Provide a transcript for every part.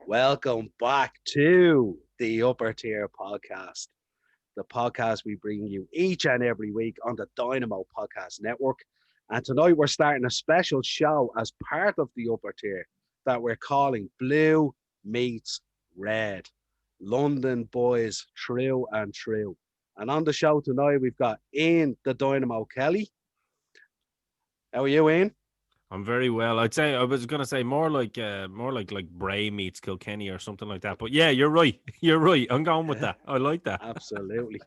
Welcome back to the Upper Tier Podcast, the podcast we bring you each and every week on the Dynamo Podcast Network. And tonight we're starting a special show as part of the Upper Tier that we're calling Blue Meets Red. London boys, true and true. And on the show tonight, we've got Ian the Dynamo Kelly. How are you, Ian? I'm very well. I'd say I was gonna say more like Bray meets Kilkenny or something like that. But yeah, you're right. You're right. I'm going with that. I like that. Absolutely.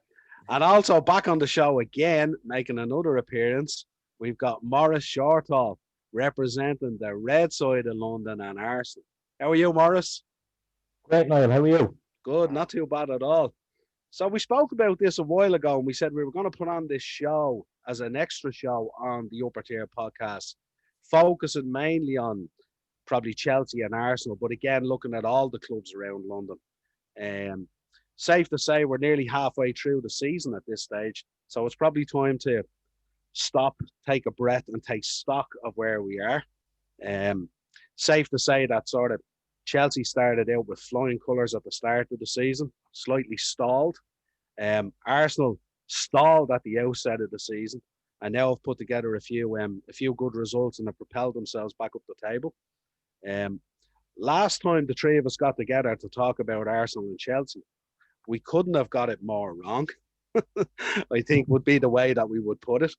And also back on the show again, making another appearance, we've got Maurice Shortall representing the red side of London and Arsenal. How are you, Maurice? Great, Niall. How are you? Good, not too bad at all. So we spoke about this a while ago, and we said we were going to put on this show as an extra show on the Upper Tier Podcast, focusing mainly on probably Chelsea and Arsenal, but again looking at all the clubs around London. Um, Safe to say we're nearly halfway through the season at this stage, so it's probably time to stop, take a breath, and take stock of where we are. Um, Safe to say that sort of Chelsea started out with flying colours at the start of the season, slightly stalled. Arsenal stalled at the outset of the season, and now have put together a few good results and have propelled themselves back up the table. Um, Last time the three of us got together to talk about Arsenal and Chelsea, we couldn't have got it more wrong. I think would be the way that we would put it.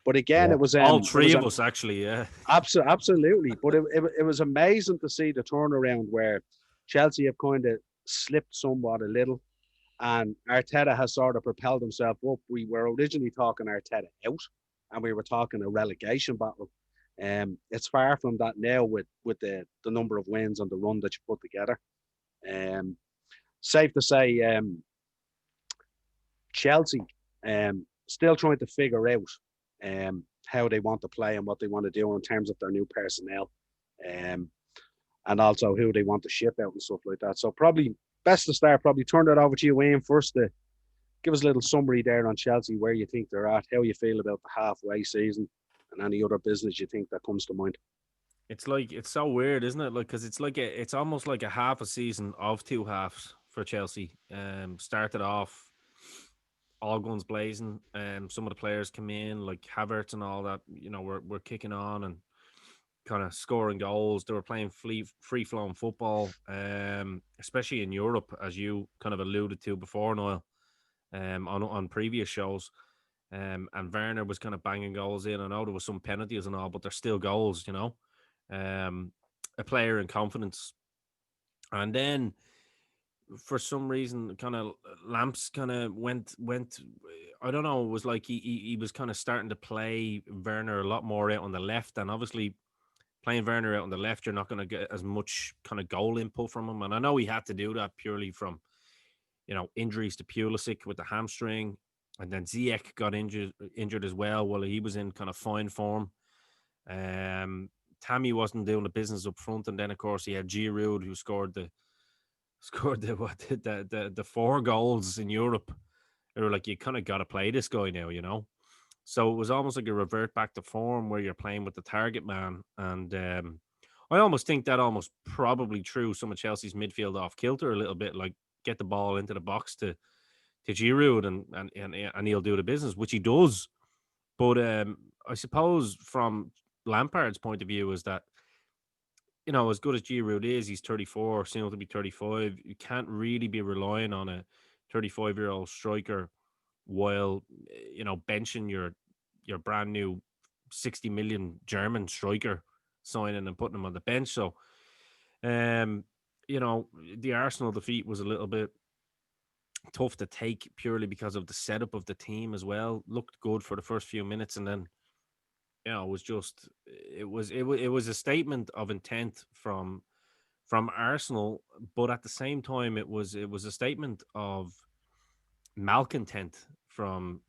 But again, Yeah. it was All it three was of us actually. Yeah. absolutely. But it was amazing to see the turnaround where Chelsea have kind of slipped somewhat a little, and Arteta has sort of propelled himself up. We were originally talking Arteta out, and we were talking a relegation battle. It's far from that now with the number of wins and the run that you put together. Um, Safe to say, Chelsea still trying to figure out how they want to play and what they want to do in terms of their new personnel, um, and also who they want to ship out and stuff like that. So probably best to start. Probably turn that over to you, Wayne, first to give us a little summary there on Chelsea, where you think they're at, how you feel about the halfway season, and any other business you think that comes to mind. It's so weird, isn't it? Like, because it's almost like a half a season of two halves for Chelsea. Started off all guns blazing. Some of the players come in like Havertz and all that. We're kicking on and kind of scoring goals. They were playing free flowing football, especially in Europe, as you kind of alluded to before, Noel, on previous shows. And Werner was kind of banging goals in. I know there was some penalties and all, but they're still goals, a player in confidence. And then for some reason, kind of Lamps kind of went. I don't know. It was like he was kind of starting to play Werner a lot more out on the left, and obviously playing Werner out on the left, you're not going to get as much kind of goal input from him. And I know he had to do that purely from injuries to Pulisic with the hamstring, and then Ziyech got injured as well while he was in kind of fine form. Um, Tammy wasn't doing the business up front, and then of course he had Giroud who scored the four goals in Europe. They were like, you kind of got to play this guy now. So it was almost like a revert back to form where you're playing with the target man, and I almost think that almost probably threw some of Chelsea's midfield off kilter a little bit. Like get the ball into the box to Giroud and he'll do the business, which he does. But I suppose from Lampard's point of view is that as good as Giroud is, he's 34, soon to be 35. You can't really be relying on a 35-year-old striker while benching your brand new 60 million German striker signing and putting him on the bench. So um the Arsenal defeat was a little bit tough to take purely because of the setup of the team as well. Looked good for the first few minutes, and then it was just it was a statement of intent from Arsenal, but at the same time it was a statement of malcontent from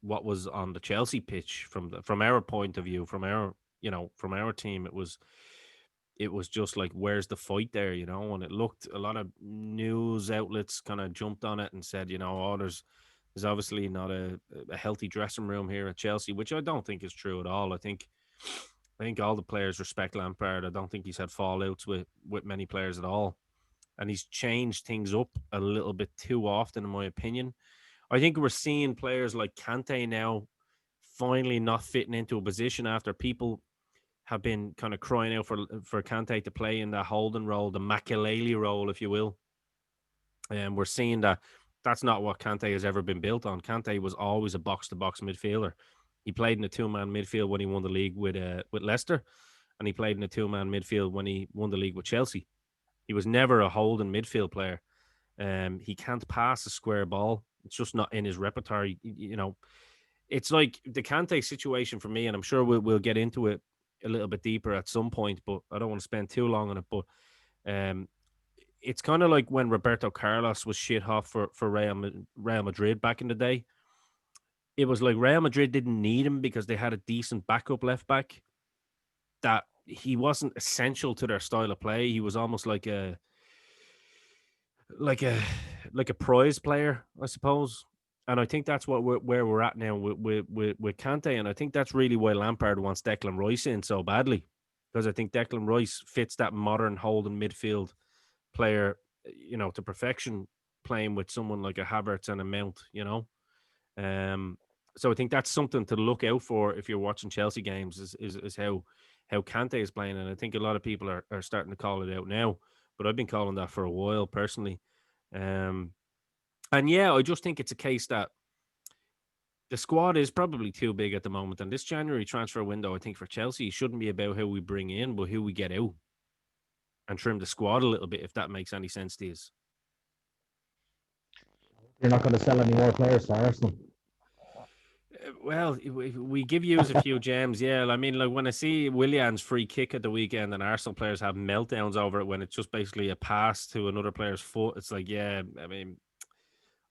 what was on the Chelsea pitch from our point of view, from our team. It was just like, where's the fight there, and it looked, a lot of news outlets kind of jumped on it and said, oh, there's obviously not a healthy dressing room here at Chelsea, which I don't think is true at all. I think I think all the players respect Lampard. I don't think he's had fallouts with many players at all. And he's changed things up a little bit too often, in my opinion. I think we're seeing players like Kante now finally not fitting into a position after people have been kind of crying out for Kante to play in that holding role, the Makelele role, if you will. And we're seeing that that's not what Kante has ever been built on. Kante was always a box to box midfielder. He played in a two man midfield when he won the league with Leicester, and he played in a two man midfield when he won the league with Chelsea. He was never a holding midfield player. He can't pass a square ball. It's just not in his repertoire. It's like the Kante situation for me, and I'm sure we'll get into it a little bit deeper at some point, but I don't want to spend too long on it. But um, it's kind of like when Roberto Carlos was shit hot for Real Madrid back in the day. It was like Real Madrid didn't need him because they had a decent backup left back. That he wasn't essential to their style of play. He was almost like a like a prize player, I suppose. And I think that's where we're at now with Kante, and I think that's really why Lampard wants Declan Rice in so badly, because I think Declan Rice fits that modern holding midfield player, to perfection, playing with someone like a Havertz and a Mount, Um, so I think that's something to look out for if you're watching Chelsea games is how Kante is playing, and I think a lot of people are starting to call it out now, but I've been calling that for a while personally. Um, and yeah, I just think it's a case that the squad is probably too big at the moment, and this January transfer window, I think for Chelsea, shouldn't be about who we bring in, but who we get out, and trim the squad a little bit, if that makes any sense to you. You're not going to sell any more players to Arsenal. Well, we give you a few gems, yeah. I mean, like when I see Willian's free kick at the weekend and Arsenal players have meltdowns over it when it's just basically a pass to another player's foot, it's like, yeah. I mean,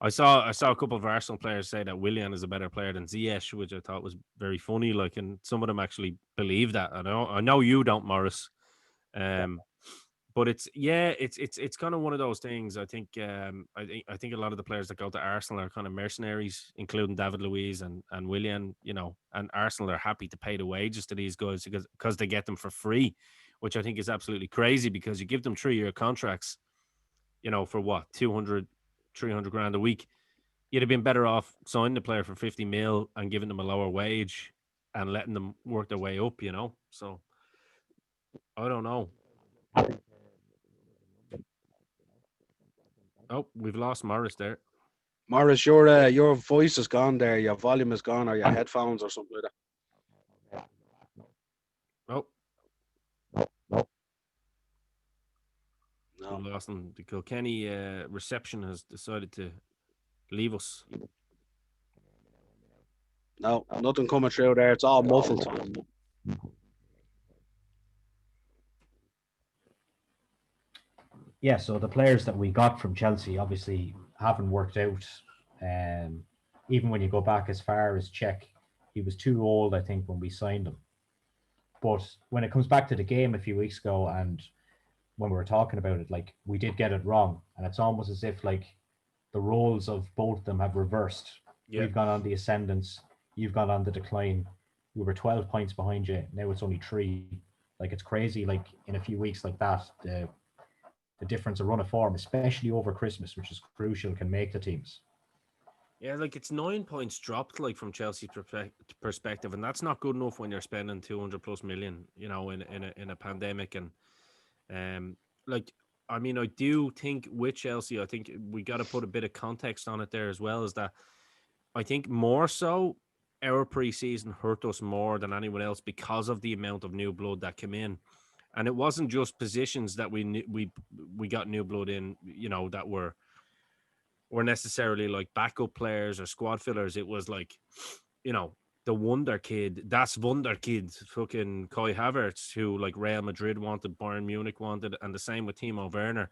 I saw a couple of Arsenal players say that Willian is a better player than Ziyech, which I thought was very funny. Like, and some of them actually believe that. I know you don't, Maurice. Um, but it's kind of one of those things. I think a lot of the players that go to Arsenal are kind of mercenaries, including David Luiz and Willian. And Arsenal are happy to pay the wages to these guys because they get them for free, which I think is absolutely crazy because you give them 3-year contracts, for what 200, 300 grand a week. You'd have been better off signing the player for 50 mil and giving them a lower wage and letting them work their way up. So I don't know. Oh, we've lost Morris there. Morris, your voice is gone there. Your volume is gone, or your headphones, or something like Oh, No, no. that. we lost him. The Kilkenny reception has decided to leave us. No, nothing coming through there. It's all muffled. Yeah, so the players that we got from Chelsea obviously haven't worked out. Um, Even when you go back as far as Czech, he was too old, I think, when we signed him. But when it comes back to the game a few weeks ago, and when we were talking about it, like we did get it wrong, and it's almost as if like the roles of both of them have reversed. Yeah. We've gone on the ascendance, you've gone on the decline. We were 12 points behind you, now it's only 3. Like it's crazy. Like in a few weeks like that, the difference, a run of form, especially over Christmas, which is crucial, can make the teams. Yeah, like it's 9 points dropped, like from Chelsea's perspective, and that's not good enough when you're spending 200 plus million, in a pandemic. And like, I mean, I do think with Chelsea, I think we got to put a bit of context on it there as well. Is that I think more so our preseason hurt us more than anyone else because of the amount of new blood that came in, and it wasn't just positions that we got new blood in, that were necessarily like backup players or squad fillers. It was like, you know, the wonder kid, that's wonder kid, fucking Kai Havertz, who like Real Madrid wanted, Bayern Munich wanted, and the same with Timo Werner.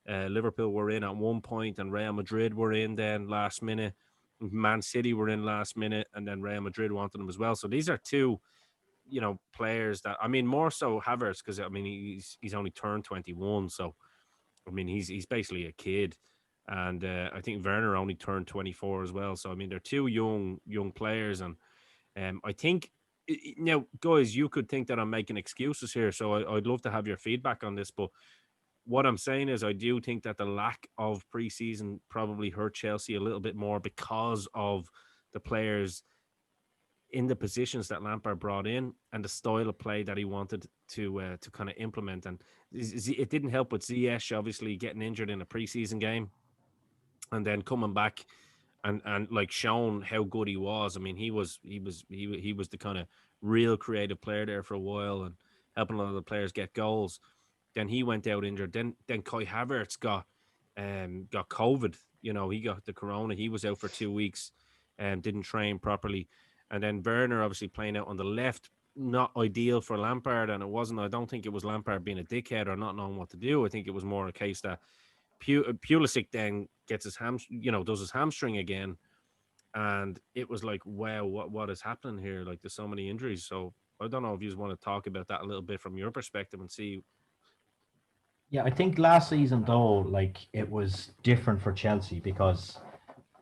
Liverpool were in at one point, and Real Madrid were in then last minute. Man City were in last minute, and then Real Madrid wanted them as well. So these are two, players that, I mean, more so Havertz, because I mean he's only turned 21, so I mean he's basically a kid. And I think Werner only turned 24 as well. So I mean they're two young players, and I think Now, guys, you could think that I'm making excuses here, so I'd love to have your feedback on this. But what I'm saying is, I do think that the lack of preseason probably hurt Chelsea a little bit more because of the players in the positions that Lampard brought in and the style of play that he wanted to kind of implement. And it didn't help with Ziyech obviously getting injured in a preseason game and then coming back and like shown how good he was. I mean, he was the kind of real creative player there for a while and helping a lot of the players get goals. Then he went out injured. Then Kai Havertz got COVID. You know, he got the corona. He was out for 2 weeks and didn't train properly. And then Werner obviously playing out on the left, not ideal for Lampard. And it wasn't. I don't think it was Lampard being a dickhead or not knowing what to do. I think it was more a case that Pulisic then gets his does his hamstring again, and it was like, wow, what is happening here? Like, there's so many injuries. So I don't know if you just want to talk about that a little bit from your perspective and see. Yeah, I think last season though, like it was different for Chelsea because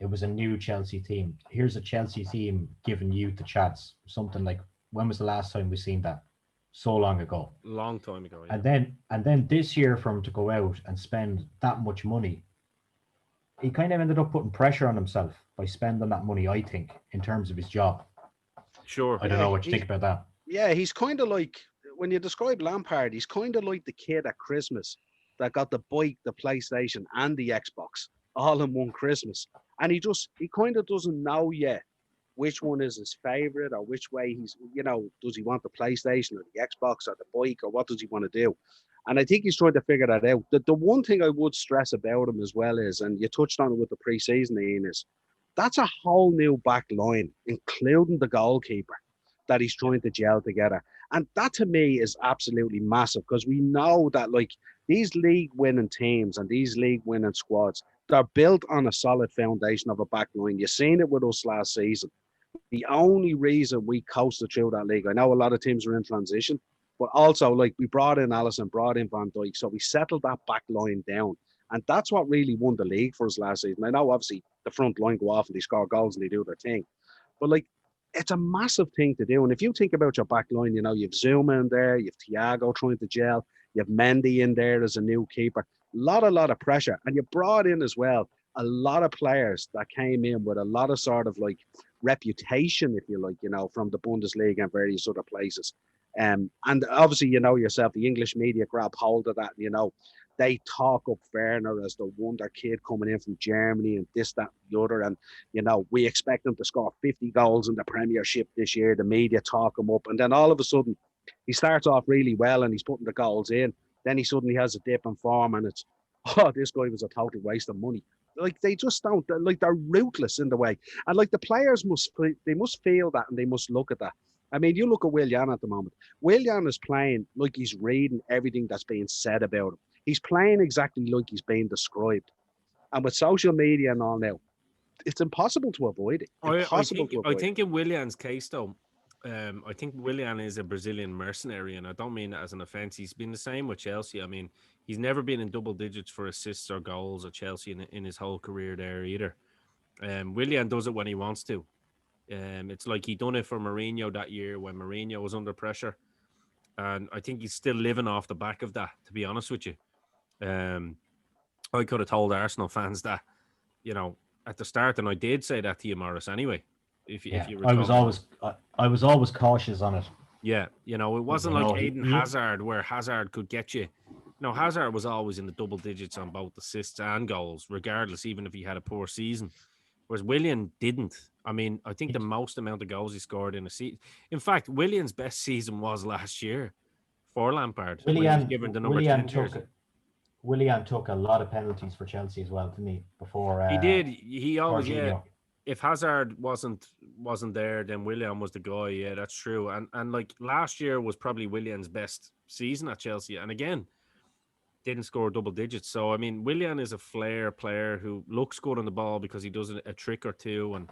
it was a new Chelsea team. Here's a Chelsea team giving youth a chance. Something like, when was the last time we seen that? So long ago. Long time ago. Yeah. And then this year for him to go out and spend that much money, he kind of ended up putting pressure on himself by spending that money, I think, in terms of his job. Sure. I don't know what you think about that. Yeah, he's kind of like, when you describe Lampard, he's kind of like the kid at Christmas that got the bike, the PlayStation, and the Xbox all in one Christmas. And he kind of doesn't know yet which one is his favorite or which way does he want the PlayStation or the Xbox or the bike, or what does he want to do? And I think he's trying to figure that out. The one thing I would stress about him as well is, and you touched on it with the preseason, Ian, is that's a whole new back line, including the goalkeeper, that he's trying to gel together. And that to me is absolutely massive, because we know that like these league winning teams and these league winning squads, they're built on a solid foundation of a back line. You've seen it with us last season. The only reason we coasted through that league, I know a lot of teams are in transition, but also like we brought in Alisson, brought in Van Dijk, so we settled that back line down. And that's what really won the league for us last season. I know obviously the front line go off and they score goals and they do their thing, but like it's a massive thing to do. And if you think about your back line, you've Zuma in there, you've Thiago trying to gel, you've Mendy in there as a new keeper. A lot of pressure. And you brought in as well a lot of players that came in with a lot of sort of like reputation, if you like, from the Bundesliga and various other places. And obviously, yourself, the English media grab hold of that, they talk up Werner as the wonder kid coming in from Germany and this, that, and the other. And, we expect him to score 50 goals in the Premiership this year. The media talk him up. And then all of a sudden, he starts off really well and he's putting the goals in. Then he suddenly has a dip in form and it's, this guy was a total waste of money. Like, they just don't, like, they're ruthless in the way. And, like, the players must feel that and they must look at that. I mean, you look at Willian at the moment. Willian is playing like he's reading everything that's being said about him. He's playing exactly like he's being described. And with social media and all now, it's impossible to avoid it. I think in Willian's case, though, I think Willian is a Brazilian mercenary, and I don't mean that as an offence. He's been the same with Chelsea. I mean, he's never been in double digits for assists or goals at Chelsea in his whole career there either. Willian does it when he wants to. It's like he done it for Mourinho that year when Mourinho was under pressure. And I think he's still living off the back of that, to be honest with you. I could have told Arsenal fans that, at the start, and I did say that to you, Maurice, anyway. If you recall. I was always cautious on it. Yeah, it wasn't like Eden Hazard, where Hazard could get you. No, Hazard was always in the double digits on both assists and goals, regardless, even if he had a poor season. Whereas Willian didn't. I mean, I think the most amount of goals he scored in a season. In fact, Willian's best season was last year for Lampard. Willian took a lot of penalties for Chelsea as well, didn't he? Before he did. He always, if Hazard wasn't there, then Willian was the guy. Yeah, that's true. And like last year was probably Willian's best season at Chelsea. And again, didn't score double digits. So, I mean, Willian is a flair player who looks good on the ball because he does a trick or two and,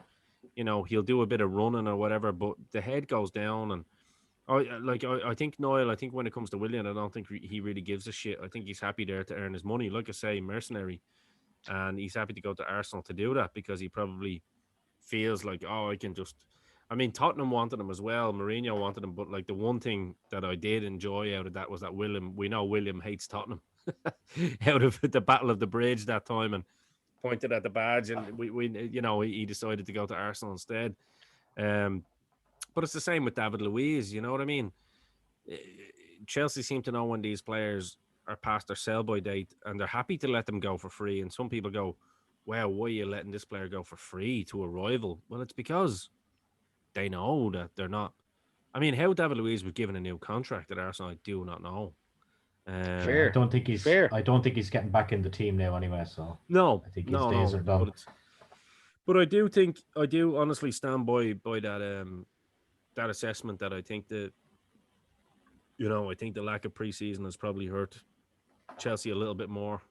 he'll do a bit of running or whatever, but the head goes down. And I think Niall, when it comes to Willian, I don't think he really gives a shit. I think he's happy there to earn his money. Like I say, mercenary. And he's happy to go to Arsenal to do that because he probably feels like, I can just I mean, Tottenham wanted him as well. Mourinho wanted him, but like the one thing that I did enjoy out of that was that we know William hates Tottenham out of the Battle of the Bridge that time, and pointed at the badge, and he decided to go to Arsenal instead. But it's the same with David Luiz. You know what I mean? Eh, Chelsea seem to know when these players are past their sell-by date, and they're happy to let them go for free. And some people go, "Wow, why are you letting this player go for free to a rival?" Well, it's because they know that they're not. I mean, how David Luiz was given a new contract at Arsenal, I do not know. I Fair. don't think he's. Fair. I don't think he's getting back in the team now anyway. So No, I think his days are done. But I do honestly stand by that assessment that I think that I think the lack of preseason has probably hurt Chelsea a little bit more,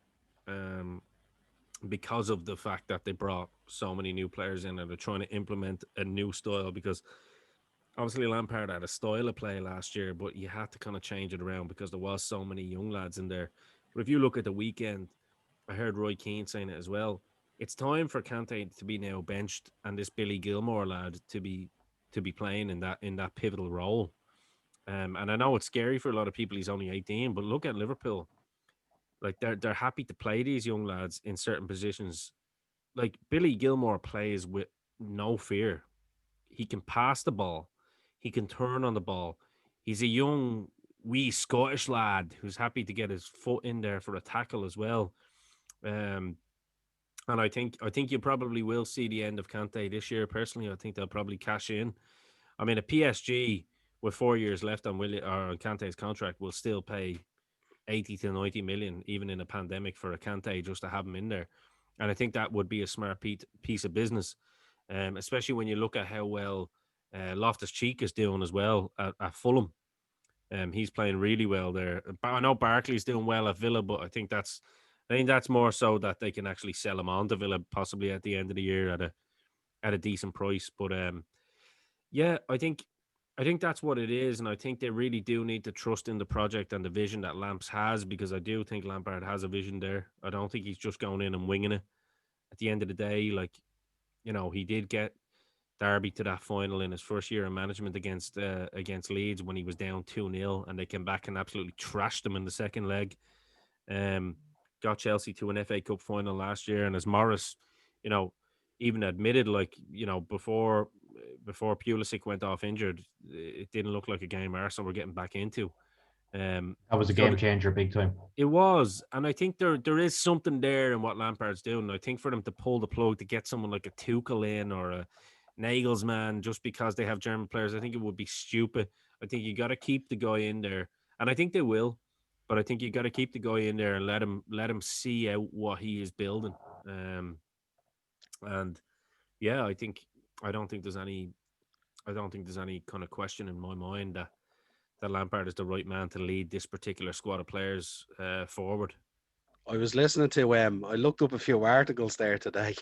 because of the fact that they brought so many new players in and they're trying to implement a new style. Because obviously Lampard had a style of play last year, but you had to kind of change it around because there was so many young lads in there. But if you look at the weekend, I heard Roy Keane saying it as well. It's time for Kante to be now benched and this Billy Gilmore lad to be playing in that pivotal role. And I know it's scary for a lot of people. He's only 18, but look at Liverpool. Like they're happy to play these young lads in certain positions. Like Billy Gilmore plays with no fear. He can pass the ball. He can turn on the ball. He's a young, wee Scottish lad who's happy to get his foot in there for a tackle as well. And I think you probably will see the end of Kante this year. Personally, I think they'll probably cash in. I mean, a PSG with 4 years left on Kante's contract will still pay 80 to 90 million, even in a pandemic, for a Kante just to have him in there. And I think that would be a smart piece of business, especially when you look at how well Loftus-Cheek is doing as well at Fulham. He's playing really well there. I know Barkley's doing well at Villa, but I think that's more so that they can actually sell him on to Villa possibly at the end of the year at a decent price. But yeah, I think that's what it is, and I think they really do need to trust in the project and the vision that Lamps has, because I do think Lampard has a vision there. I don't think he's just going in and winging it. At the end of the day, he did get Derby to that final in his first year of management against Leeds when he was down 2-0, and they came back and absolutely trashed them in the second leg. Got Chelsea to an FA Cup final last year, and as Morris, even admitted, before Pulisic went off injured, it didn't look like a game Arsenal were getting back into. That was a game changer, big time. It was, and I think there is something there in what Lampard's doing. I think for them to pull the plug to get someone like a Tuchel in or a Nagelsmann just because they have German players, I think it would be stupid. I think you got to keep the guy in there, and I think they will. But I think you got to keep the guy in there and let him see out what he is building. And yeah, I don't think there's any kind of question in my mind that Lampard is the right man to lead this particular squad of players forward. I was listening to I looked up a few articles there today,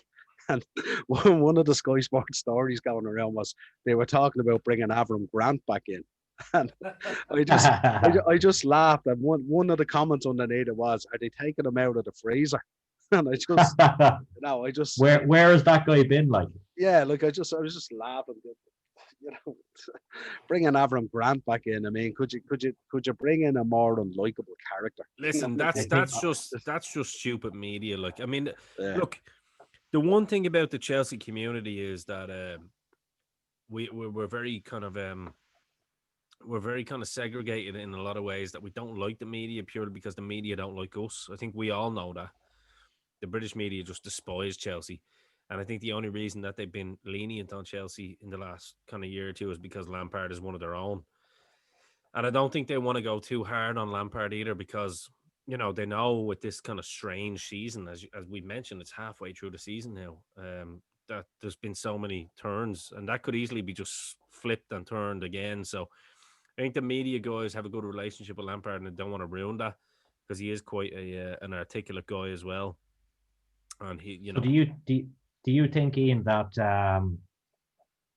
and one of the Sky Sports stories going around was they were talking about bringing Avram Grant back in. And I just laughed, and one of the comments underneath it was, "Are they taking him out of the freezer?" And I just where has that guy been? Like, yeah, I was just laughing. Bringing Avram Grant back in. I mean, could you bring in a more unlikable character? Listen, that's just stupid media. Like, I mean, look, the one thing about the Chelsea community is that we're very kind of segregated in a lot of ways, that we don't like the media purely because the media don't like us. I think we all know that. The British media just despise Chelsea. And I think the only reason that they've been lenient on Chelsea in the last kind of year or two is because Lampard is one of their own. And I don't think they want to go too hard on Lampard either, because, they know with this kind of strange season, as we mentioned, it's halfway through the season now, that there's been so many turns, and that could easily be just flipped and turned again. So I think the media guys have a good relationship with Lampard, and they don't want to ruin that, because he is quite an articulate guy as well. And he, So do you think, Ian, that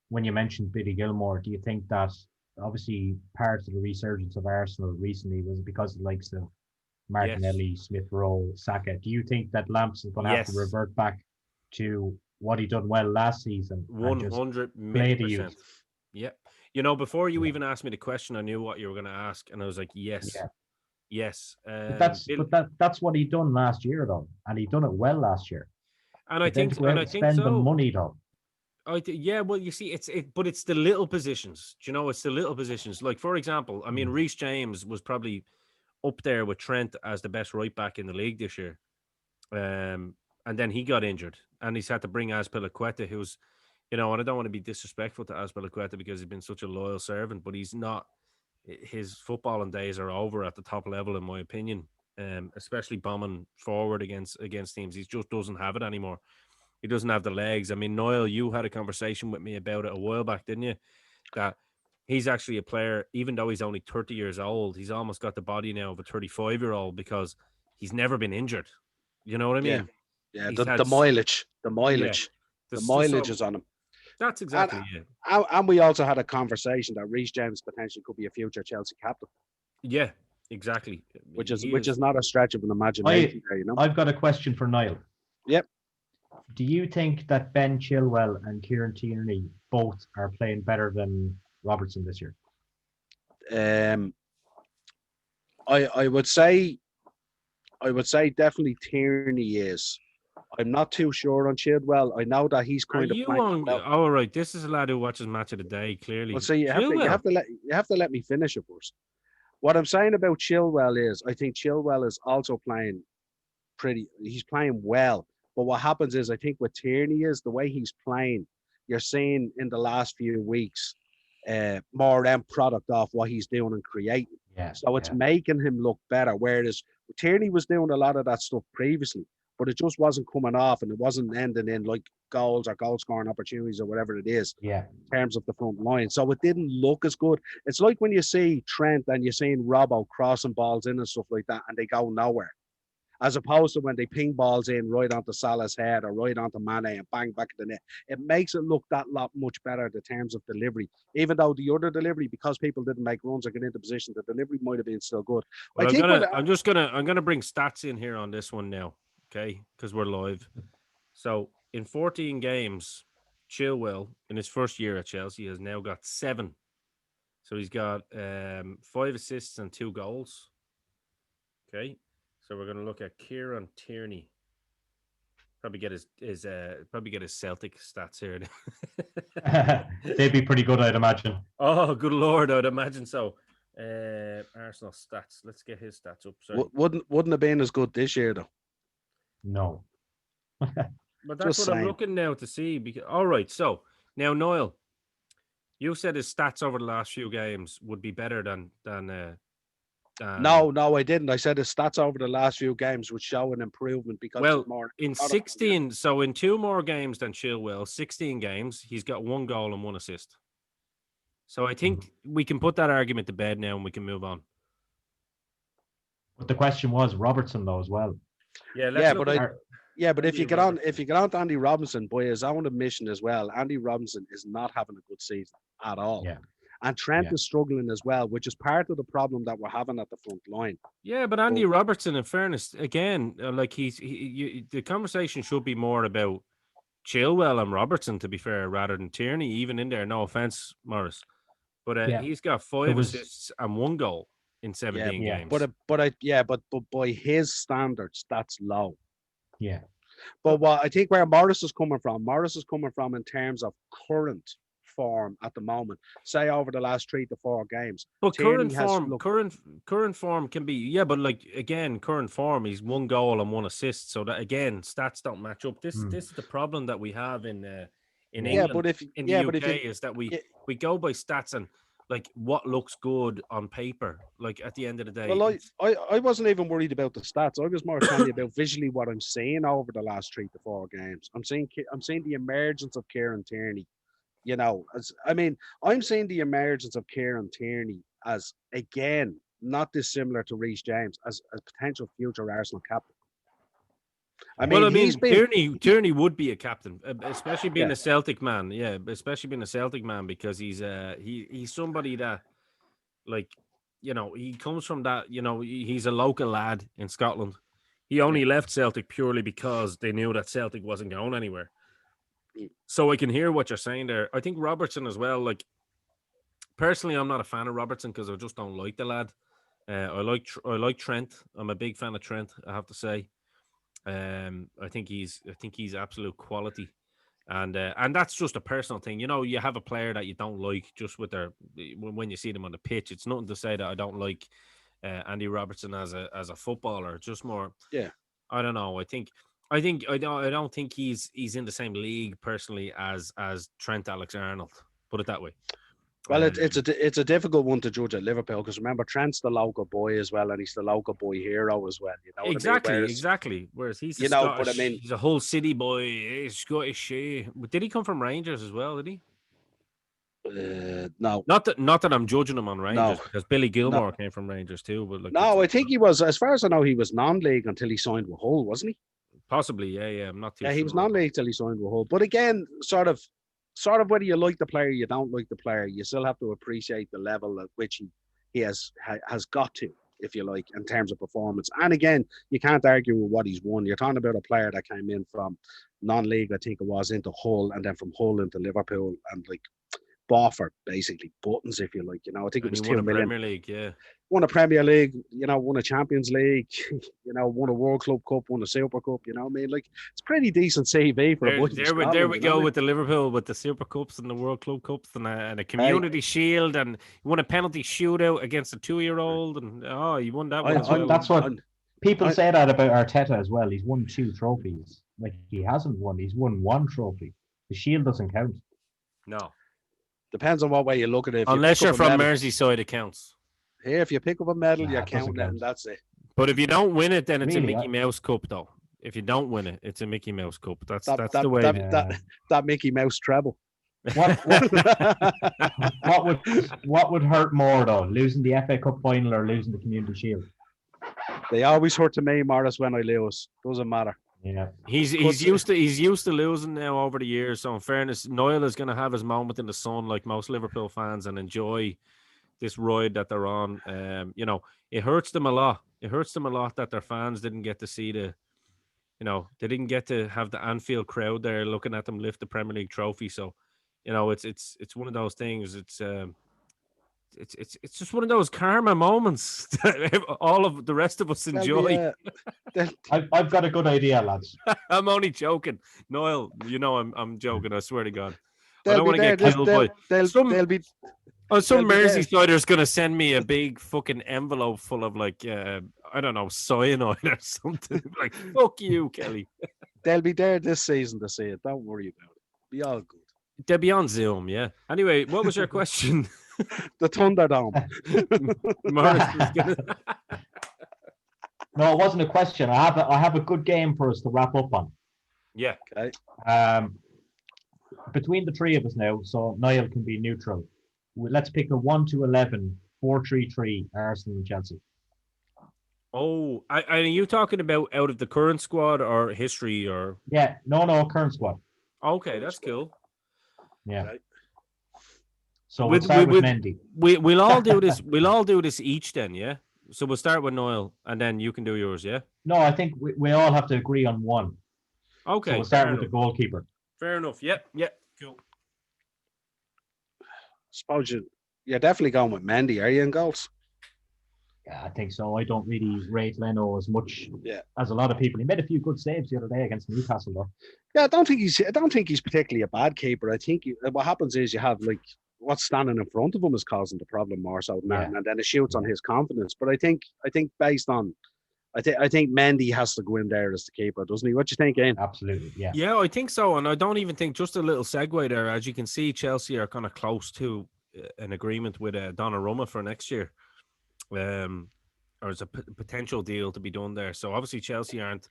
when you mentioned Billy Gilmore, do you think that obviously part of the resurgence of Arsenal recently was because of the likes of Martinelli, Smith Rowe, Saka? Do you think that Lamps is going to have to revert back to what he done well last season? 100%. Yeah. You know, before you even asked me the question, I knew what you were going to ask, and I was like, yes, Yeah. yes. That's what he done last year though, and he done it well last year. And But then to go out I and think spend the so. money though. Yeah, well, you see, but it's the little positions. Do you know, it's the little positions. Like, for example, I mean, Reece James was probably up there with Trent as the best right back in the league this year. And then he got injured, and he's had to bring Azpilicueta, who's, you know, and I don't want to be disrespectful to Azpilicueta because he's been such a loyal servant, but he's not. His footballing days are over at the top level, in my opinion. Especially bombing forward against teams, he just doesn't have it anymore. He doesn't have the legs. I mean, Niall, you had a conversation with me about it a while back, didn't you? That he's actually a player, even though he's only 30 years old, he's almost got the body now of a 35-year-old because he's never been injured. You know what I mean? Yeah. He's The mileage, yeah, the mileage is on him. That's exactly it. And we also had a conversation that Reece James potentially could be a future Chelsea captain. Yeah, exactly. Which is not a stretch of an imagination. You know? I've got a question for Niall. Yep. Do you think that Ben Chilwell and Kieran Tierney both are playing better than Robertson this year? I would say definitely Tierney is. I'm not too sure on Chilwell. I know that he's kind Are of you playing on? well. Oh, right. This is a lad who watches Match of the Day. Clearly, Well, so you have to let me finish it first. What I'm saying about Chilwell is, I think Chilwell is also playing he's playing well. But what happens is, I think with Tierney is the way he's playing, you're seeing in the last few weeks more end product off what he's doing and creating. Yeah. So it's making him look better. Whereas Tierney was doing a lot of that stuff previously, but it just wasn't coming off and it wasn't ending in like goals or goal scoring opportunities or whatever it is. Yeah. In terms of the front line. So it didn't look as good. It's like when you see Trent and you're seeing Robbo crossing balls in and stuff like that and they go nowhere. As opposed to when they ping balls in right onto Salah's head or right onto Mane and bang back at the net. It makes it look that lot much better in terms of delivery. Even though the other delivery, because people didn't make runs or get into position, the delivery might have been still good. Well, I'm gonna bring stats in here on this one now, okay? Because we're live. So in 14 games, Chilwell in his first year at Chelsea has now got 7. So he's got 5 assists and 2 goals. Okay. So we're going to look at Kieran Tierney. Probably get his Celtic stats here. They'd be pretty good, I'd imagine. Oh, good Lord, I'd imagine so. Arsenal stats. Let's get his stats up. Sorry. Wouldn't have been as good this year though. No. But that's what I'm looking now to see. Because all right, so now Niall, you said his stats over the last few games would be better than No, I didn't. I said his stats over the last few games would show an improvement because in 16, so in 2 more games than Chilwell, 16 games, he's got 1 goal and 1 assist. So I think we can put that argument to bed now and we can move on. But the question was Robertson though as well. Yeah, but if you get on to Andy Robinson, by his own admission as well, Andy Robinson is not having a good season at all. Yeah. And Trent is struggling as well, which is part of the problem that we're having at the front line. Yeah, but Andy Robertson, in fairness, again, like the conversation should be more about Chilwell and Robertson, to be fair, rather than Tierney, even in there. No offense, Maurice, but he's got 5 assists and 1 goal in 17 games. But by his standards, that's low. Yeah. But what I think where Maurice is coming from in terms of current form at the moment, say over the last 3 to 4 games. But current form can be, but like again, current form, he's 1 goal and 1 assist. So that again, stats don't match up. This is the problem that we have in England, in the UK, is that we go by stats and like what looks good on paper. Like at the end of the day, well, I wasn't even worried about the stats. I was more telling you about visually what I'm seeing over the last 3 to 4 games. I'm seeing the emergence of Kieran Tierney. You know, I'm seeing the emergence of Kieran Tierney as, again, not dissimilar to Reece James as a potential future Arsenal captain. Tierney would be a captain, especially being a Celtic man. Yeah, especially being a Celtic man, because he's somebody that, like, you know, he comes from that. You know, he's a local lad in Scotland. He only left Celtic purely because they knew that Celtic wasn't going anywhere. So I can hear what you're saying there. I think Robertson as well, like, personally, I'm not a fan of Robertson because I just don't like the lad. I like Trent. I'm a big fan of Trent, I have to say. I think he's absolute quality, and that's just a personal thing. You know, you have a player that you don't like just with their when you see them on the pitch. It's nothing to say that I don't like Andy Robertson as a footballer. Just more, Yeah. I don't know. I don't think he's in the same league personally as Trent Alexander-Arnold. Put it that way. Well, it's a difficult one to judge at Liverpool because remember Trent's the local boy as well, and he's the local boy hero as well. You know what Exactly, I mean? exactly. Whereas he's a you know, Scottish, but I mean, he's a whole city boy. He's Scottish. But did he come from Rangers as well? Did he? no, Not that I'm judging him on Rangers no, because Billy no, Gilmore came from Rangers too. But like, no. I think he was, as far as I know, he was non-league until he signed with Hull, wasn't he? possibly, yeah. I'm not too Yeah, sure. he was non-league till he signed with Hull. But again, sort of whether you like the player, you don't like the player, you still have to appreciate the level at which he has got to, if you like, in terms of performance. And again, you can't argue with what he's won. You're talking about a player that came in from non-league, I think it was, into Hull, and then from Hull into Liverpool, and like bought for basically buttons, if you like. You know, I think And it was he 2 won a million. Premier League, yeah. Won a Premier League, you know, won a Champions League, you know, won a World Club Cup, won a Super Cup, you know what I mean? Like, it's pretty decent CV for a boy from Scotland. There we you know go what I mean? with the Liverpool, with the Super Cups and the World Club Cups and a Community Shield, and he won a penalty shootout against a 2-year-old, and he won that one as well. That's what people say that about Arteta as well. He's won 2 trophies. Like, he hasn't won. He's won 1 trophy. The Shield doesn't count. No. Depends on what way you look at it. If Unless you you're from Merseyside, it counts. Here, if you pick up a medal, Nah, you're it doesn't counting it, count. and that's it. But if you don't win it, then it's Really, a Mickey Mouse Cup, though. If you don't win it, it's a Mickey Mouse Cup. That's That the way. that Mickey Mouse treble. What would hurt more though? Losing the FA Cup final or losing the Community Shield? They always hurt to me, Morris, when I lose. Doesn't matter. Yeah. He's used to losing now over the years. So in fairness, Niall is going to have his moment in the sun like most Liverpool fans and enjoy this ride that they're on. You know, it hurts them a lot. It hurts them a lot that their fans didn't get to see they didn't get to have the Anfield crowd there looking at them lift the Premier League trophy. So, you know, it's one of those things. It's just one of those karma moments that all of the rest of us enjoy. I've got a good idea, lads. I'm only joking, Niall. You know I'm joking. I swear to God. I don't want to get killed by some Merseysider's going to send me a big fucking envelope full of like I don't know, cyanide or something. Like, fuck you, Kelly. They'll be there this season to see it. Don't worry about it. Be all good. They'll be on Zoom, yeah. Anyway, what was your question? The Thunderdome. Maurice was gonna... No, it wasn't a question. I have a good game for us to wrap up on. Yeah. Okay. Between the 3 of us now, so Niall can be neutral. Let's pick a 1 to 11, 4-3-3, Arsenal and Chelsea. Oh, are you talking about out of the current squad or history or? Yeah, no, current squad. Okay, that's cool. Yeah. Okay. So we'll start with Mendy. We'll all do this. We'll all do this each then, yeah. So we'll start with Niall, and then you can do yours, yeah. No, I think we all have to agree on one. Okay. So we'll start with the goalkeeper. Fair enough. Yep. Cool. Suppose you're definitely going with Mendy, are you, in goals? Yeah, I think so. I don't really rate Leno as much as a lot of people. He made a few good saves the other day against Newcastle, though. Yeah, I don't think he's particularly a bad keeper. I think what happens is you have like what's standing in front of him is causing the problem more so than that, and then it shoots on his confidence. But I think based on, I think Mendy has to go in there as the keeper, doesn't he? What do you think, Ian? Absolutely, yeah. Yeah, I think so, and I don't even think, just a little segue there. As you can see, Chelsea are kind of close to an agreement with Donnarumma for next year. Or there's a potential deal to be done there. So obviously Chelsea aren't.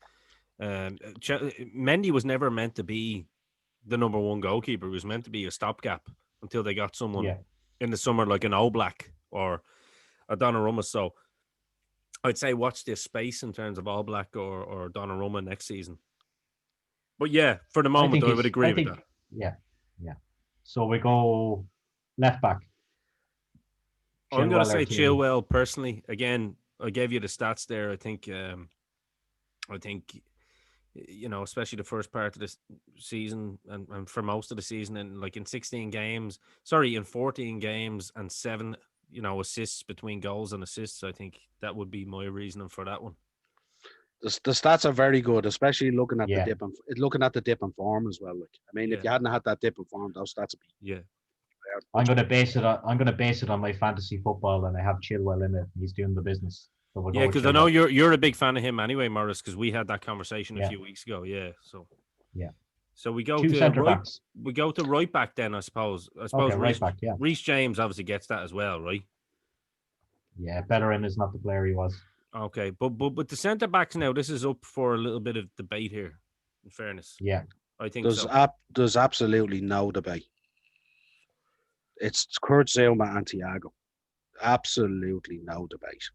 Mendy was never meant to be the number 1 goalkeeper. He was meant to be a stopgap until they got someone in the summer like an Oblak or a Donnarumma. So I'd say watch this space in terms of Oblak or Donnarumma next season. But yeah, for the moment, I would agree with that. Yeah. So we go left back. I'm going to say Chilwell personally. Again, I gave you the stats there. I think especially the first part of this season and for most of the season, and like in 14 games and 7, assists between goals and assists. I think that would be my reasoning for that one. The stats are very good, especially looking at the Yeah. dip in form as well. Like, I mean, if Yeah. you hadn't had that dip in form, those stats would be. Yeah. I'm gonna base it on my fantasy football, and I have Chilwell in it. He's doing the business. So we'll go Yeah, with because I know Chilwell. you're a big fan of him anyway, Morris, because we had that conversation a Yeah. few weeks ago. Yeah. So Yeah. So we go Two to centre right. backs. We go to right back then, I suppose. Okay, right back. Yeah. Reece James obviously gets that as well, right? Yeah. Bellerin is not the player he was. Okay, but with the centre backs now, this is up for a little bit of debate here. In fairness, Yeah. I think There's so. there's absolutely no debate. It's Kurt Zouma and Thiago. Absolutely no debate.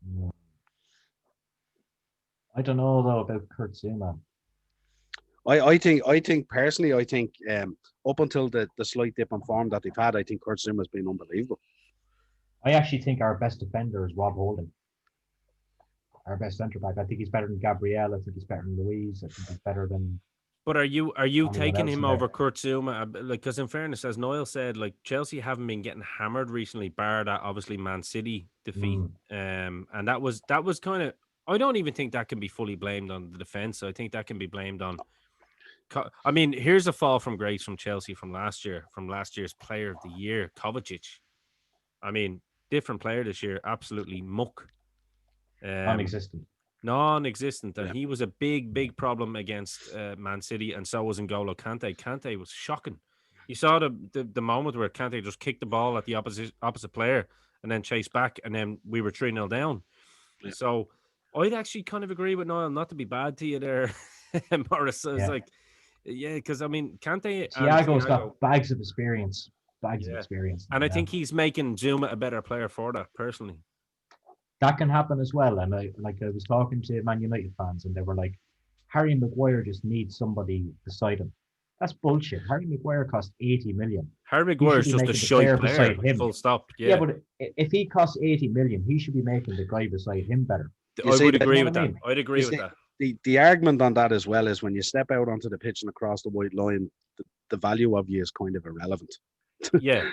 I don't know though about Kurt Zouma. I think personally, up until the slight dip in form that they've had, I think Kurt Zouma has been unbelievable. I actually think our best defender is Rob Holding. Our best centre back. I think he's better than Gabriel. I think he's better than Louise. I think he's better than. But are you anyone taking else him in there. over Kurt Zouma? Like, because in fairness, as Niall said, like Chelsea haven't been getting hammered recently, bar that obviously Man City defeat. And that was kind of. I don't even think that can be fully blamed on the defense. I think that can be blamed on. I mean, here's a fall from grace from Chelsea from last year's Player of the Year, Kovacic. I mean, different player this year, absolutely muck. Non-existent, and he was a big problem against Man City, and so was N'Golo Kante. Kante was shocking. You saw the moment where Kante just kicked the ball at the opposite player and then chased back, and then we were 3-0 down. Yeah. So I'd actually kind of agree with Niall, not to be bad to you there, Morris. So it's like, yeah, because I mean, Kante. Thiago's got bags of experience. Bags of experience. And I think he's making Zouma a better player for that, personally. That can happen as well. And I was talking to Man United fans, and they were like, Harry Maguire just needs somebody beside him. That's bullshit. Harry Maguire cost 80 million. Harry Maguire is just a shy player, full stop. Yeah, but if he costs 80 million, he should be making the guy beside him better. I would agree with that. I'd agree with that. The argument on that as well is when you step out onto the pitch and across the white line, the value of you is kind of irrelevant. Yeah.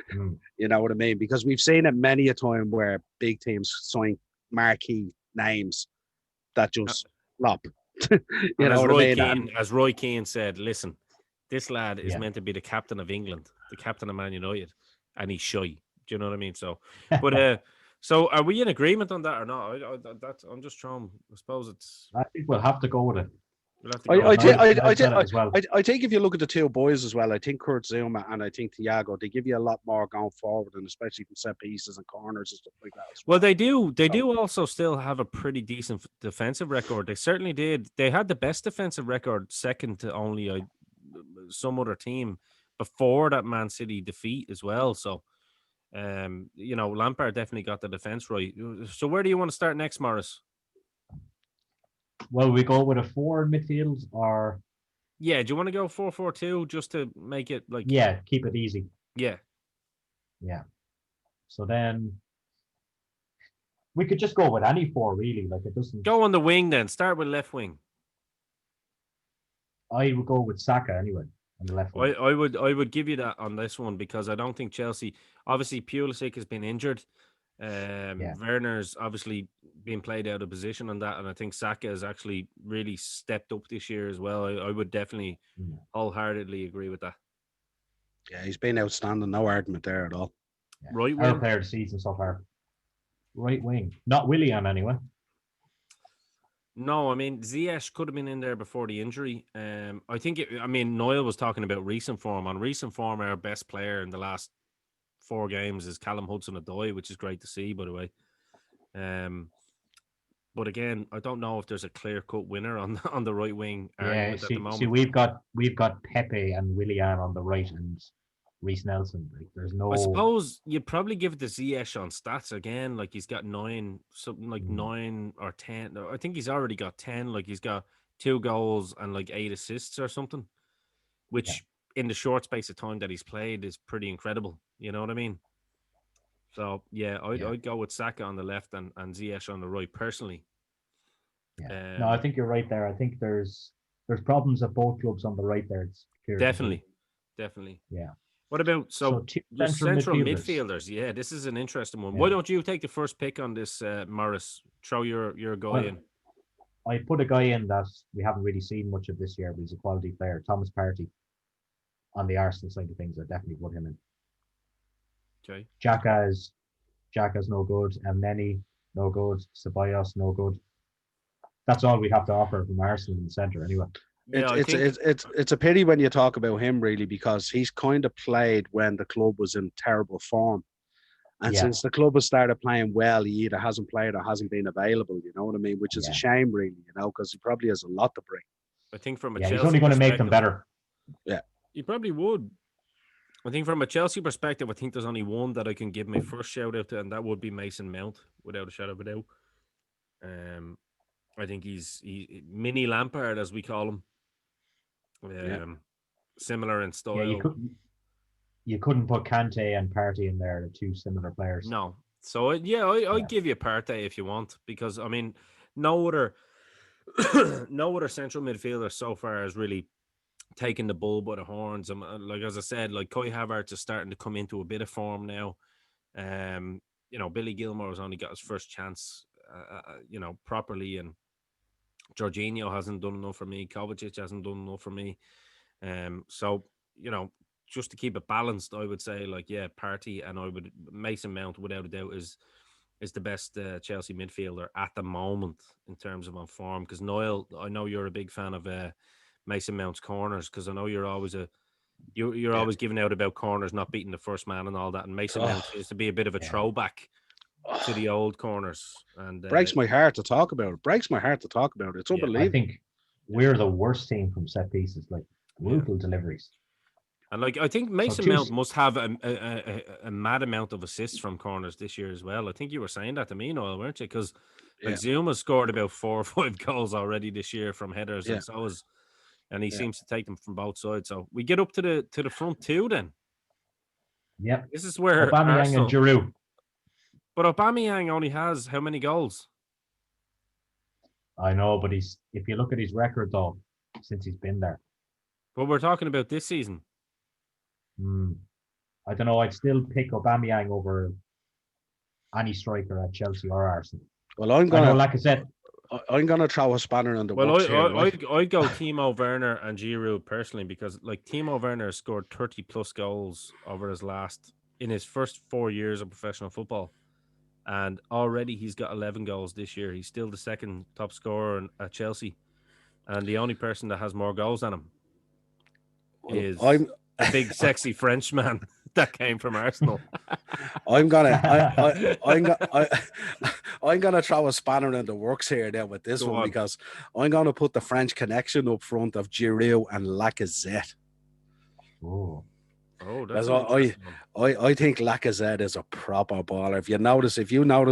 You know what I mean? Because we've seen it many a time where big teams sign marquee names that just flop. You know what I mean? As Roy Keane said, listen, this lad is meant to be the captain of England, the captain of Man United, and he's shy. Do you know what I mean? So, but so are we in agreement on that or not? I'm just trying. I suppose it's. I think we'll have to go with it. I think if you look at the two boys as well, I think Kurt Zouma and I think Thiago, they give you a lot more going forward, and especially from set pieces and corners and stuff like that. Well, they do. They do also still have a pretty decent defensive record. They certainly did. They had the best defensive record, second to only some other team before that Man City defeat as well. So, Lampard definitely got the defense right. So, where do you want to start next, Morris? Well, we go with a 4 in midfield, or do you want to go 4-4-2 just to make it like keep it easy? Yeah. So then we could just go with any 4, really. Like, it doesn't go on the wing. Then start with left wing. I would go with Saka anyway on the left wing. I would give you that on this one because I don't think Chelsea. Obviously, Pulisic has been injured. Werner's obviously been played out of position on that, and I think Saka has actually really stepped up this year as well. I would definitely wholeheartedly agree with that. Yeah, he's been outstanding. No argument there at all. Right wing. Our player of the season so far. Right wing. Not Willian anyway. No, I mean, Ziyech could have been in there before the injury. I think, Niall was talking about recent form. On recent form, our best player in the last 4 games is Callum Hudson-Odoi, which is great to see, by the way. But again, I don't know if there's a clear-cut winner on the right wing. At the moment. we've got Pepe and Willian on the right, and Reece Nelson. Like, there's no. I suppose you'd probably give it to Ziyech on stats again. Like, he's got 9 or 10. I think he's already got 10. Like, he's got 2 goals and like 8 assists or something, which in the short space of time that he's played is pretty incredible. You know what I mean? So I'd go with Saka on the left and Ziyech on the right personally. No, I think you're right there. I think there's there's problems at both clubs on the right there. It's clear to see. Definitely. Yeah. What about Two the central central midfielders. midfielders? Yeah, this is an interesting one. Yeah. Why don't you take the first pick on this, Morris? Throw your guy Well, in. I put a guy in that we haven't really seen much of this year, but he's a quality player. Thomas Partey. On the Arsenal side of things, I definitely put him in. Okay. Xhaka's no good. Elneny, no good. Ceballos, no good. That's all we have to offer from Arsenal in the centre, anyway. Yeah, It's a pity when you talk about him, really, because he's kind of played when the club was in terrible form. And since the club has started playing well, he either hasn't played or hasn't been available, you know what I mean? Which is a shame, really, because he probably has a lot to bring. I think from a Chelsea he's only going to make them better. Yeah. He probably would. I think from a Chelsea perspective, I think there's only one that I can give my first shout out to, and that would be Mason Mount, without a shadow of a doubt. I think he's mini Lampard, as we call him. Similar in style. Yeah, you couldn't put Kante and Partey in there, the two similar players. No. So I'd give you Partey if you want, because I mean, no other central midfielder so far has really taking the bull by the horns. Like, as I said, like Kai Havertz is starting to come into a bit of form now. Billy Gilmore has only got his first chance, properly, and Jorginho hasn't done enough for me. Kovacic hasn't done enough for me. So just to keep it balanced, I would say, like, Partey, and Mason Mount, without a doubt, is the best Chelsea midfielder at the moment in terms of on form. Because Niall, I know you're a big fan of Mason Mount's corners, because I know you're always always giving out about corners not beating the first man and all that, and Mason Mount seems to be a bit of a throwback to the old corners, and breaks my heart to talk about it. It's unbelievable. I think we're the worst team from set pieces, like brutal deliveries. And like, I think Mason Mount must have a mad amount of assists from corners this year as well. I think you were saying that to me, Noel, weren't you? Because like Zuma scored about 4 or 5 goals already this year from headers, and he seems to take them from both sides. So we get up to the front two then. Yeah, this is where Aubameyang and Giroud. But Aubameyang only has how many goals? I know, but if you look at his record though, since he's been there. But we're talking about this season. I don't know. I'd still pick Aubameyang over any striker at Chelsea or Arsenal. Well, I'm gonna throw a spanner in the works here. I'd go Timo Werner and Giroud personally, because like Timo Werner has scored 30 plus goals over in his first 4 years of professional football, and already he's got 11 goals this year. He's still the second top scorer at Chelsea, and the only person that has more goals than him is a big sexy Frenchman that came from Arsenal. I'm gonna throw a spanner in the works here now with this one, because I'm gonna put the French connection up front of Giroud and Lacazette. That's I think Lacazette is a proper baller. If you notice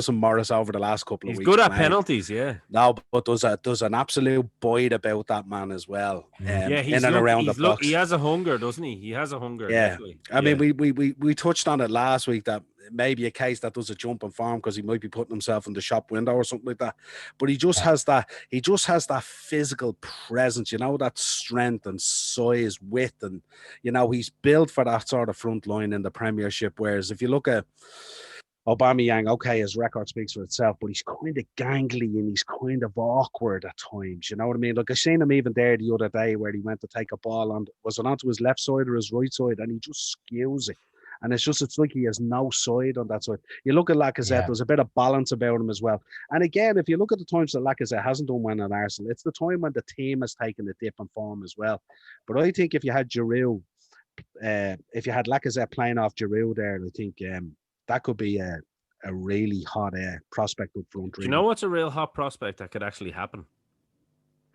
him, Morris, over the last couple of weeks, he's good at penalties. No, but there's an absolute bite about that man as well. He's around the box. He has a hunger, doesn't he? He has a hunger. Yeah, I mean, we touched on it last week that maybe a case that does a jump in form because he might be putting himself in the shop window or something like that. But he just has that. He just has that physical presence, that strength and size, width, and he's built for that sort of front line in the Premiership. Whereas if you look at Aubameyang, okay, his record speaks for itself, but he's kind of gangly and he's kind of awkward at times. You know what I mean? Like, I seen him even there the other day where he went to take a ball on, was it onto his left side or his right side, and he just skews it. And it's like he has no side on that side. You look at Lacazette, there's a bit of balance about him as well. And again, if you look at the times that Lacazette hasn't done well in Arsenal, it's the time when the team has taken a dip in form as well. But I think if you had Giroud, if you had Lacazette playing off Giroud there, I think that could be a really hot prospect up front. Really. You know what's a real hot prospect that could actually happen?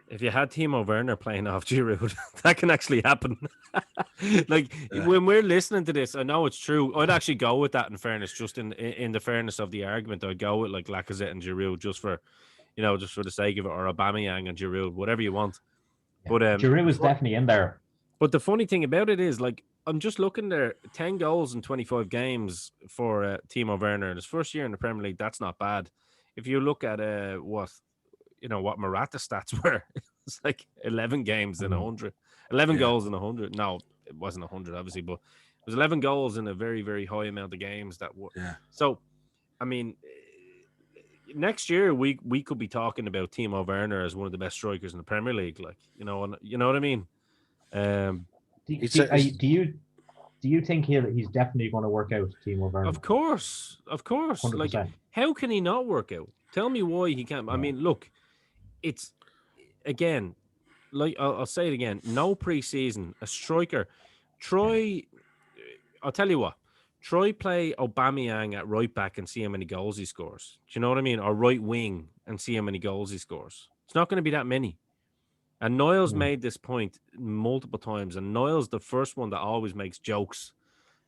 If you had Timo Werner playing off Giroud, that can actually happen. When we're listening to this, I know it's true. I'd actually go with that, in fairness, just in the fairness of the argument. I'd go with like Lacazette and Giroud just for the sake of it, or Aubameyang and Giroud, whatever you want. Yeah. But Giroud is definitely in there. But the funny thing about it is, like, I'm just looking there, 10 goals in 25 games for Timo Werner in his first year in the Premier League. That's not bad. If you look at what Morata's stats were It's like 11 games in 100. 11 goals in 100. No, it wasn't 100, obviously, but it was 11 goals in a very, very high amount of games that were. Yeah. So, I mean, next year we could be talking about Timo Werner as one of the best strikers in the Premier League. Like, and you know what I mean? Do you think he's definitely going to work out, Timo Werner? Of course. 100%. Like, how can he not work out? Tell me why he can't. I mean, look, it's again, like I'll say it again. No preseason, a striker. I'll tell you what. Try play Aubameyang at right back and see how many goals he scores. Do you know what I mean? Or right wing and see how many goals he scores. It's not going to be that many. And Niall's made this point multiple times. And Niall's the first one that always makes jokes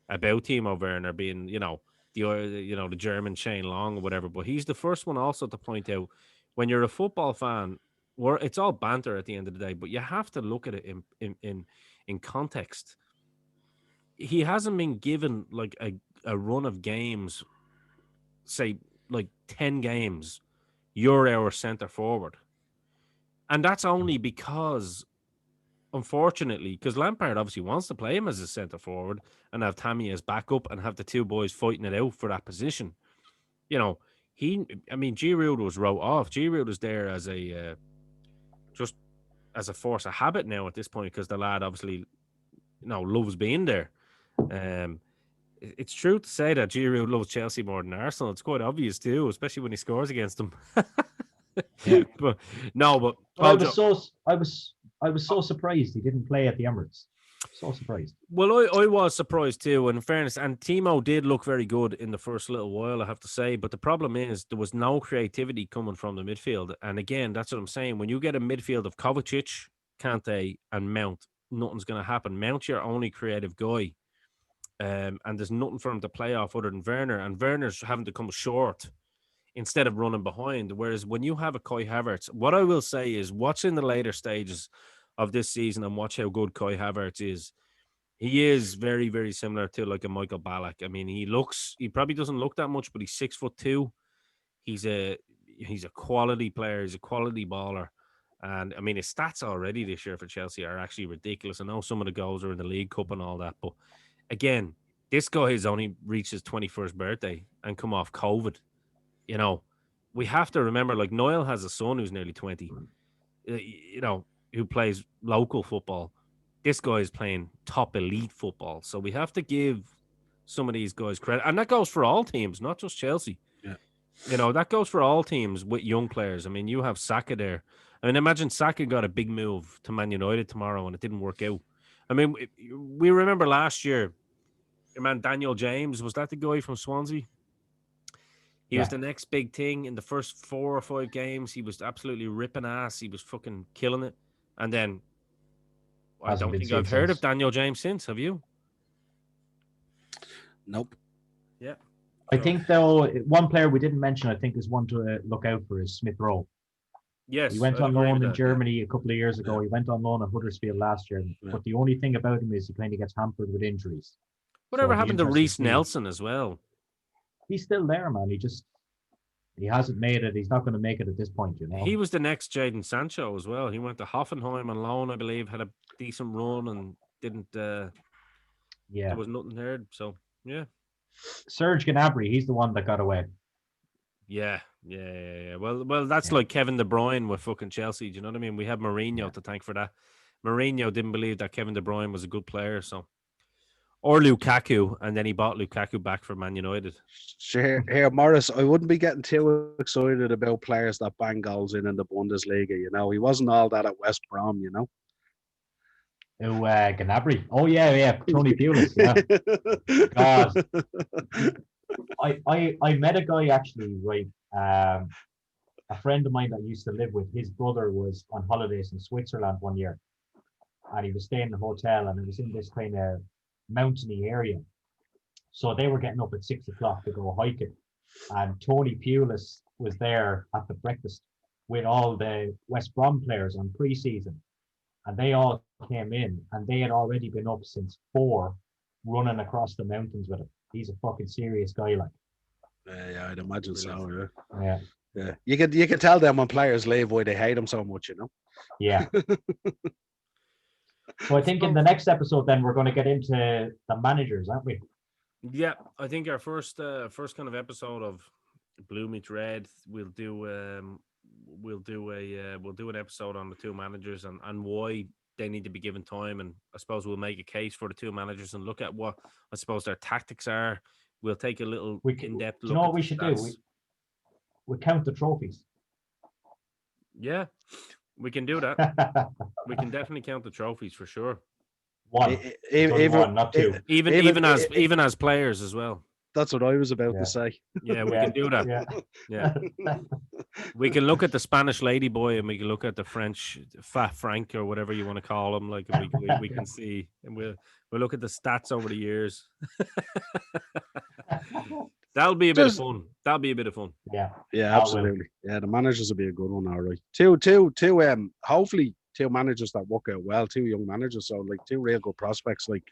about Timo Werner being, the German Shane Long or whatever. But he's the first one also to point out when you're a football fan, it's all banter at the end of the day, but you have to look at it in context. He hasn't been given like a run of games, say like 10 games. You're our centre forward. And that's only because, unfortunately, because Lampard obviously wants to play him as a centre forward and have Tammy as backup and have the two boys fighting it out for that position. Giroud was wrote off. Giroud was there as just as a force of habit now at this point because the lad obviously, loves being there. It's true to say that Giroud loves Chelsea more than Arsenal. It's quite obvious too, especially when he scores against them. But I was so surprised he didn't play at the Emirates. So surprised. Well, I was surprised too, and in fairness, and Timo did look very good in the first little while, I have to say. But the problem is there was no creativity coming from the midfield. And again, that's what I'm saying. When you get a midfield of Kovacic, Kante, and Mount, nothing's going to happen. Mount's your only creative guy. And there's nothing for him to play off other than Werner. And Werner's having to come short instead of running behind. Whereas when you have a Kai Havertz, what I will say is watch in the later stages of this season and watch how good Kai Havertz is. He is very, very similar to like a Michael Ballack. I mean, he probably doesn't look that much, but he's 6'2". He's a quality player. He's a quality baller. And I mean, his stats already this year for Chelsea are actually ridiculous. I know some of the goals are in the League Cup and all that, but again, this guy has only reached his 21st birthday and come off COVID. We have to remember, like, Niall has a son who's nearly 20, who plays local football. This guy is playing top elite football. So we have to give some of these guys credit. And that goes for all teams, not just Chelsea. Yeah. That goes for all teams with young players. I mean, you have Saka there. I mean, imagine Saka got a big move to Man United tomorrow and it didn't work out. I mean, we remember last year, your man Daniel James, was that the guy from Swansea? He was the next big thing in the first 4 or 5 games. He was absolutely ripping ass. He was fucking killing it. And then I don't think I've heard of Daniel James since. Have you? Nope. Yeah. I think, though, one player we didn't mention, I think, is one to look out for is Smith Rowe. Yes. He went on loan in Germany a couple of years ago. He went on loan at Huddersfield last year. But the only thing about him is he kind of gets hampered with injuries. Whatever happened to Reece Nelson as well? He's still there, man. He hasn't made it. He's not going to make it at this point, He was the next Jadon Sancho as well. He went to Hoffenheim on loan, I believe, had a decent run and didn't. There was nothing there. So yeah. Serge Gnabry, he's the one that got away. Yeah. Well, that's like Kevin De Bruyne with fucking Chelsea. Do you know what I mean? We have Mourinho to thank for that. Mourinho didn't believe that Kevin De Bruyne was a good player, so. Or Lukaku, and then he bought Lukaku back for Man United. Here, Maurice, I wouldn't be getting too excited about players that bang goals in the Bundesliga. He wasn't all that at West Brom, Gnabry. Oh, yeah. Tony Pulis, yeah. God. I met a guy, actually, right? A friend of mine that I used to live with, his brother was on holidays in Switzerland one year. And he was staying in a hotel, and it was in this kind of mountainy area. So they were getting up at 6 o'clock to go hiking. And Tony Pulis was there at the breakfast with all the West Brom players on pre-season. And they all came in and they had already been up since 4 running across the mountains with him. He's a fucking serious guy, like. Yeah, I'd imagine so, Yeah. Yeah, you can tell them when players leave why they hate them so much. Yeah. So I think in the next episode, then we're going to get into the managers, aren't we? Yeah, I think our first kind of episode of Blue Meets Red, we'll do an episode on the two managers and why they need to be given time, and I suppose we'll make a case for the two managers and look at what I suppose their tactics are. We'll take a little in-depth Do look. you know at what we the should stats. do? We count the trophies. Yeah, we can do that. We can definitely count the trophies for sure. One. One, not two. Even as players as well. That's what I was about to say. Yeah, we can do that. Yeah. We can look at the Spanish ladyboy and we can look at the French Fat Frank or whatever you want to call him. Like we can see, and we'll look at the stats over the years. That'll be a bit of fun. That'll be a bit of fun. Yeah. Yeah, absolutely. Yeah, the managers will be a good one, all right. Hopefully two managers that work out well, two young managers, so like two real good prospects, like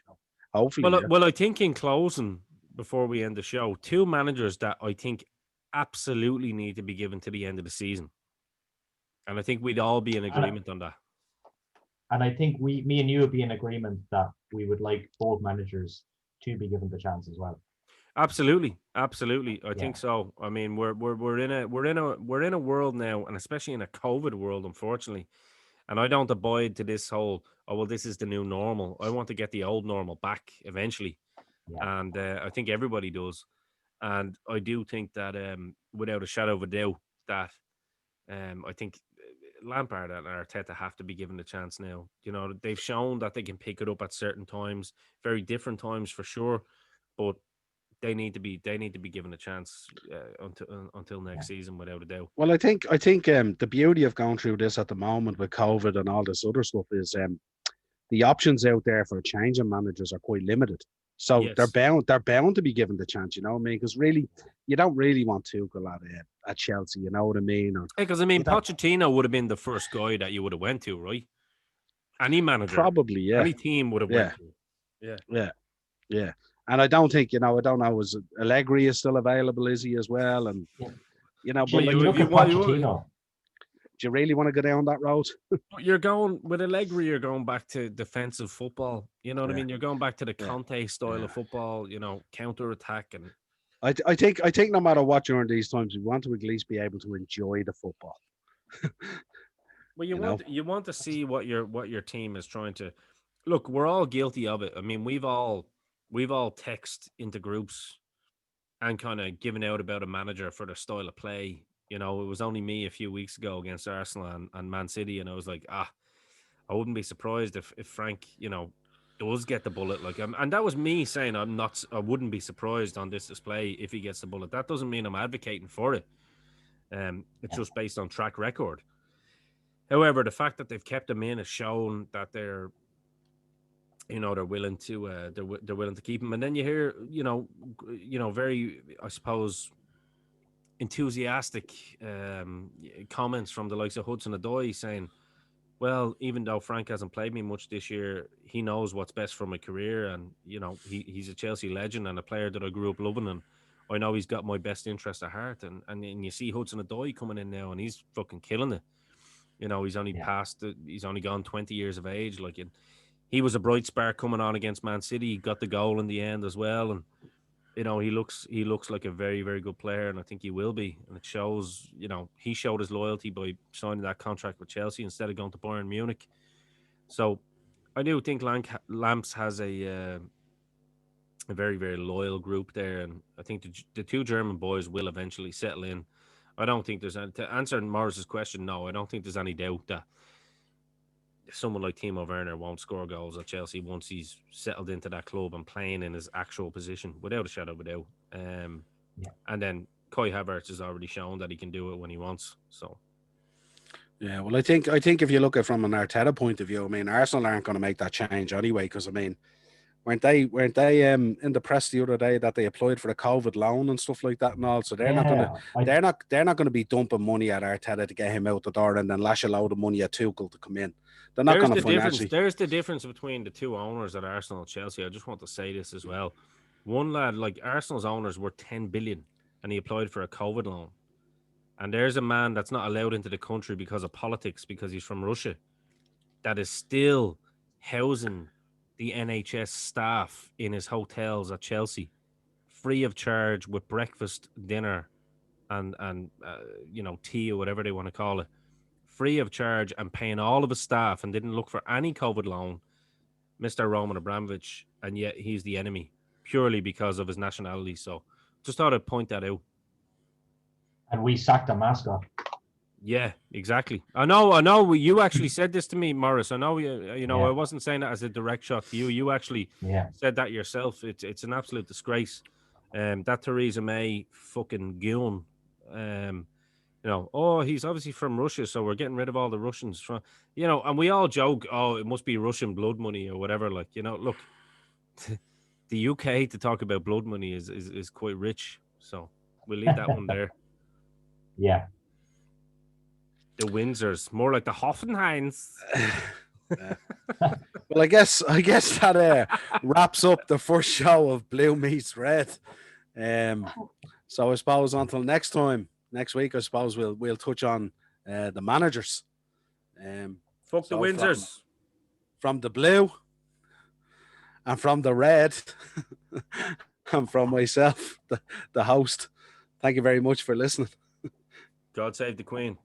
hopefully. Well, I think in closing, before we end the show, two managers that I think absolutely need to be given to the end of the season. And I think we'd all be in agreement on that. And I think me and you would be in agreement that we would like both managers to be given the chance as well. Absolutely. I think so. I mean, we're in a world now, and especially in a COVID world, unfortunately. And I don't abide to this whole, this is the new normal. I want to get the old normal back eventually. Yeah. And I think everybody does. And I do think that without a shadow of a doubt that I think Lampard and Arteta have to be given the chance now. You know, they've shown that they can pick it up at certain times, very different times for sure, but they need to be given a chance until next season, without a doubt. Well, I think the beauty of going through this at the moment with COVID and all this other stuff is the options out there for changing managers are quite limited. So they're bound to be given the chance, you know what I mean? Because really, you don't really want Tuchel at Chelsea, you know what I mean? Because Pochettino would have been the first guy that you would have went to, right? Any manager, probably, yeah. Any team would have went to, yeah. And I don't think, I don't know, is Allegri is still available? Is he as well? And but like, look at Pochettino. Do you really want to go down that road? You're going with Allegri. You're going back to defensive football. You know what I mean? You're going back to the Conte style of football. You know, counter attack. And I think no matter what during these times, we want to at least be able to enjoy the football. Well, you want to see what your team is trying to. Look, we're all guilty of it. I mean, we've all text into groups and kind of given out about a manager for their style of play. You know, it was only me a few weeks ago against Arsenal and Man City, and I was like, I wouldn't be surprised if Frank, does get the bullet. Like, and that was me saying I wouldn't be surprised on this display if he gets the bullet. That doesn't mean I'm advocating for it. It's just based on track record. However, the fact that they've kept him in has shown that they're willing to keep him. And then you hear, very, I suppose, enthusiastic comments from the likes of Hudson-Odoi saying, well, even though Frank hasn't played me much this year, he knows what's best for my career, and he's a Chelsea legend and a player that I grew up loving, and I know he's got my best interest at heart. And you see Hudson-Odoi coming in now, and he's fucking killing it. He's only he's only gone 20 years of age. Like, he was a bright spark coming on against Man City. He got the goal in the end as well, and he looks like a very, very good player, and I think he will be. And it shows, he showed his loyalty by signing that contract with Chelsea instead of going to Bayern Munich. So I do think Lamps has a very, very loyal group there, and I think the two German boys will eventually settle in. I don't think there's any, to answer Morris's question, no, I don't think there's any doubt that someone like Timo Werner won't score goals at Chelsea once he's settled into that club and playing in his actual position, without a shadow of a doubt. And then Kai Havertz has already shown that he can do it when he wants. So, yeah, well, I think if you look at it from an Arteta point of view, I mean, Arsenal aren't going to make that change anyway, because I mean, weren't they in the press the other day that they applied for a COVID loan and stuff like that and all? So they're not going to be dumping money at Arteta to get him out the door and then lash a load of money at Tuchel to come in. They're not going to financially. There's the difference between the two owners at Arsenal and Chelsea. I just want to say this as well. One lad, like Arsenal's owners, were 10 billion, and he applied for a COVID loan. And there's a man that's not allowed into the country because of politics, because he's from Russia, that is still housing the NHS staff in his hotels at Chelsea, free of charge, with breakfast, dinner, and tea or whatever they want to call it, free of charge, and paying all of his staff, and didn't look for any COVID loan, Mr. Roman Abramovich, and yet he's the enemy purely because of his nationality. So just thought I'd point that out. And we sacked a mascot. Yeah, exactly. I know. You actually said this to me, Maurice. I know. I wasn't saying that as a direct shot to you. You actually said that yourself. It's an absolute disgrace. That Theresa May fucking goon. He's obviously from Russia, so we're getting rid of all the Russians from. And we all joke, it must be Russian blood money or whatever. Like, look, the UK to talk about blood money is quite rich. So we'll leave that one there. Yeah. The Windsors, more like the Hoffenheims. Well, I guess that wraps up the first show of Blue Meets Red. So I suppose until next week, I suppose we'll touch on the managers. Fuck the Windsors. From the blue and from the red and from myself, the host. Thank you very much for listening. God save the Queen.